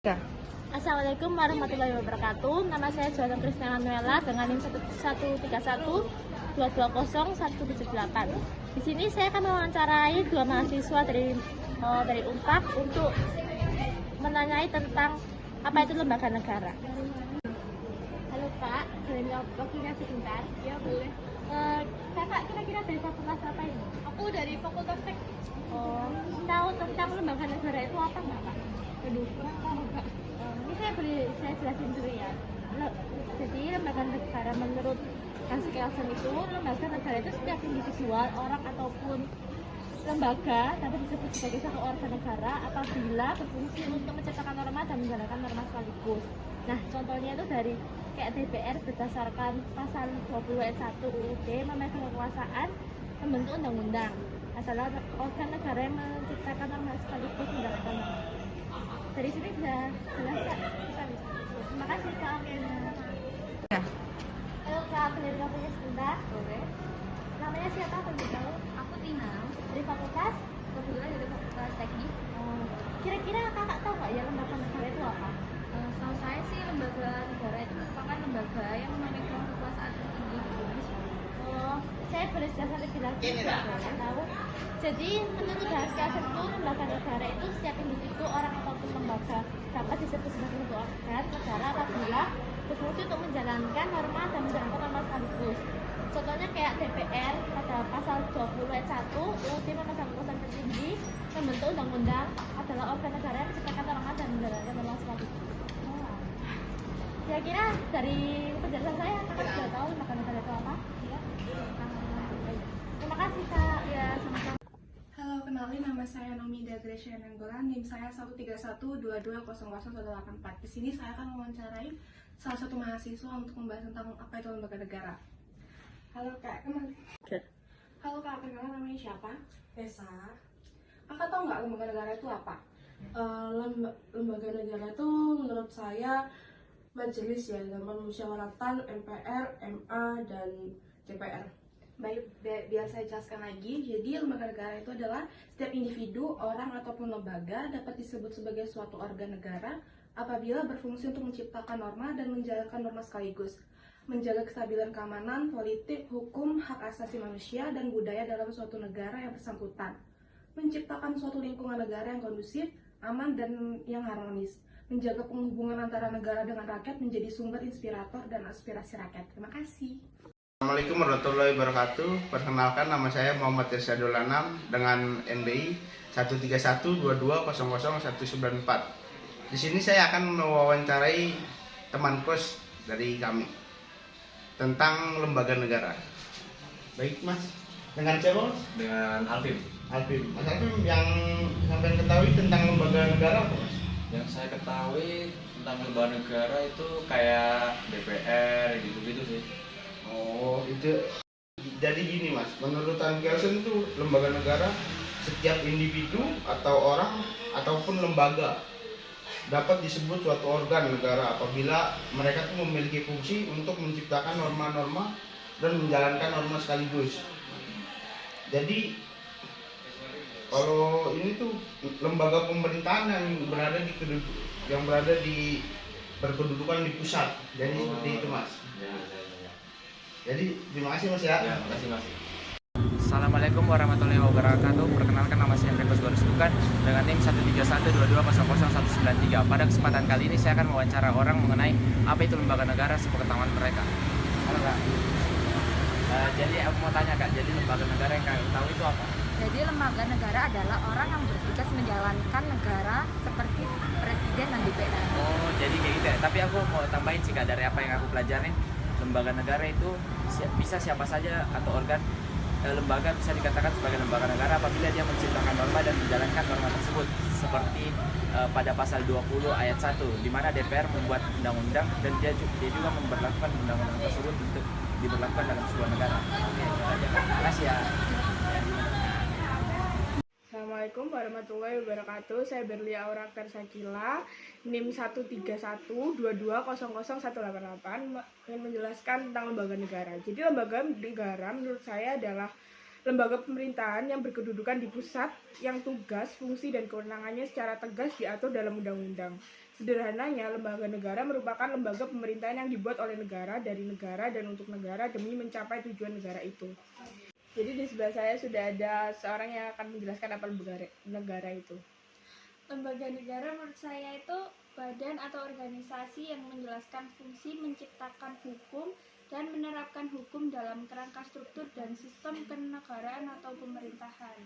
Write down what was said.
Ya. Assalamualaikum warahmatullahi wabarakatuh. Nama saya Joanna Kristina Nuela dengan NIM 131220178. Di sini saya akan mewawancarai dua mahasiswa dari Unpad untuk menanyai tentang apa itu lembaga negara. Halo Pak, boleh waktunya sebentar? Ya boleh. Kakak kira-kira dari fakultas apa ini? Aku dari Fakultas Teknik. Tahu tentang lembaga negara itu apa nggak Pak? Aduh, kurang tahu Kak. Ini saya jelasin dulu ya. Jadi lembaga negara menurut Hans Kelsen itu, lembaga negara itu setiap individual, orang ataupun lembaga dapat disebut sebagai satu organ negara apabila berfungsi untuk menciptakan norma dan menjalankan norma sekaligus. Nah, contohnya itu dari kayak DPR berdasarkan pasal 20 ayat 1 UUD memegang kekuasaan membentuk undang-undang adalah organ negara yang menciptakan norma sekaligus menjalankan norma. Dari sini sudah jelas Kak? Terima kasih Kak. Ya. Halo Kak, boleh waktunya sebentar? Boleh. Namanya siapa? Boleh tahu? Aku Tina. Dari fakultas? Kebetulan dari Fakultas Teknik. Kira-kira kakak tahu nggak ya lembaga negara itu apa? Setahu saya sih lembaga negara itu merupakan lembaga yang memegang kekuasaan tertinggi di Indonesia. Saya boleh jelaskan lebih lanjut nggak? Tahu? Jadi menurut Hans Kelsen itu lembaga negara itu setiap individu, orang ataupun lembaga dapat disebut sebagai satu organ negara apabila berfungsi untuk menjalankan norma dan menjalankan norma sekaligus. Contohnya kayak DPR pada pasal 20 ayat 1 UUD memegang kekuasaan tertinggi membentuk undang-undang adalah organ negara yang menciptakan norma dan menjalankan norma sekaligus. Kira-kira dari penjelasan saya kakak sudah tahu lembaga negara itu apa? Iya. Terima kasih Kak. Ya, sama-sama. Halo, kenalin nama saya Nomida Gracia Nanggolan, NIM saya 13122001084. Di sini saya akan mewawancarai salah satu mahasiswa untuk membahas tentang apa itu lembaga negara. Halo Kak, kenalin. Halo Kak, kenalin namanya siapa? Esa, Kakak tahu nggak lembaga negara itu apa? lembaga negara itu menurut saya majelis ya, dalam musyawaratan MPR, MA, dan DPR. Baik, biar saya jelaskan lagi. Jadi lembaga negara itu adalah setiap individu, orang ataupun lembaga dapat disebut sebagai suatu organ negara apabila berfungsi untuk menciptakan norma dan menjalankan norma sekaligus, menjaga kestabilan keamanan, politik, hukum, hak asasi manusia, dan budaya dalam suatu negara yang bersangkutan, menciptakan suatu lingkungan negara yang kondusif, aman, dan yang harmonis, menjaga penghubungan antara negara dengan rakyat menjadi sumber inspirator dan aspirasi rakyat. Terima kasih. Assalamualaikum warahmatullahi wabarakatuh. Perkenalkan, nama saya Muhammad Irsyadul Anam dengan NBI 13122000194. Di sini saya akan mewawancarai teman kos dari kami tentang lembaga negara. Baik Mas, dengan siapa Mas? Dengan Alvin. Alvin. Mas Alvin, yang sampai ketahui tentang lembaga negara apa Mas? Yang saya ketahui tentang lembaga negara itu kayak DPR gitu-gitu sih. Oh, itu jadi gini Mas, menurut Hans Kelsen itu lembaga negara setiap individu atau orang ataupun lembaga dapat disebut suatu organ negara apabila mereka tuh memiliki fungsi untuk menciptakan norma-norma dan menjalankan norma sekaligus. Jadi kalau ini tuh lembaga pemerintahan yang berada di berkedudukan di pusat. Jadi seperti itu Mas. Jadi terima kasih Mas ya. Ya, makasih Mas. Assalamualaikum warahmatullahi wabarakatuh. Perkenalkan, nama saya Henry Kosgorus Tukan dengan NIM 13122001093. Pada kesempatan kali ini saya akan mewawancara orang mengenai apa itu lembaga negara sepengetahuan mereka. Halo Kak. Jadi aku mau tanya Kak, jadi lembaga negara yang Kak tahu itu apa? Jadi lembaga negara adalah orang yang bertugas menjalankan negara seperti presiden dan DPR. Oh, jadi kayak gitu ya. Tapi aku mau tambahin sih Kak, dari apa yang aku pelajarin, lembaga negara itu bisa siapa saja atau organ lembaga bisa dikatakan sebagai lembaga negara apabila dia menciptakan norma dan menjalankan norma tersebut, seperti pada pasal 20 ayat 1 di mana DPR membuat undang-undang dan dia juga memberlakukan undang-undang tersebut untuk diberlakukan dalam sebuah negara. Oke, itu aja Kak. Terima kasih ya. Assalamualaikum warahmatullahi wabarakatuh. Saya Berlia Aura Tersakila, NIM 13122000188, ingin menjelaskan tentang lembaga negara. Jadi lembaga negara menurut saya adalah lembaga pemerintahan yang berkedudukan di pusat, yang tugas, fungsi, dan kewenangannya secara tegas diatur dalam undang-undang. Sederhananya, lembaga negara merupakan lembaga pemerintahan yang dibuat oleh negara, dari negara, dan untuk negara demi mencapai tujuan negara itu. Jadi di sebelah saya sudah ada seorang yang akan menjelaskan apa lembaga negara itu. Lembaga negara menurut saya itu badan atau organisasi yang menjelaskan fungsi menciptakan hukum dan menerapkan hukum dalam kerangka struktur dan sistem kenegaraan atau pemerintahan.